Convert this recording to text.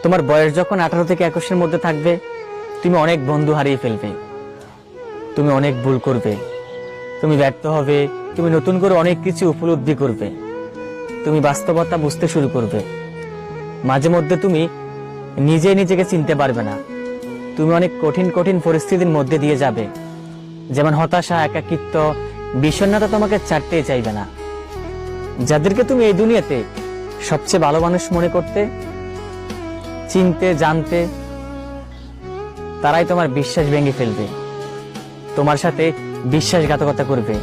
তোমার বয়স যখন 18 থেকে 21-এর মধ্যে থাকবে, তুমি অনেক বন্ধু হারিয়ে ফেলবে, তুমি অনেক ভুল করবে, তুমি ব্যর্থ হবে, তুমি নতুন করে অনেক কিছু উপলব্ধি করবে, তুমি বাস্তবতা বুঝতে শুরু করবে। মাঝে মধ্যে তুমি নিজেকে চিনতে পারবে না। তুমি অনেক কঠিন কঠিন পরিস্থিতির মধ্যে দিয়ে যাবে, যেমন হতাশা, একাকিত্ব, বিষণ্ণতা তোমাকে ছাড়তেই চাইবে না। যাদেরকে তুমি এই দুনিয়াতে সবচেয়ে ভালো মানুষ মনে করতে, চিনতে, জানতে, তারাই তোমার বিশ্বাস ভেঙে ফেলবে, তোমার সাথে বিশ্বাসঘাতকতা করবে।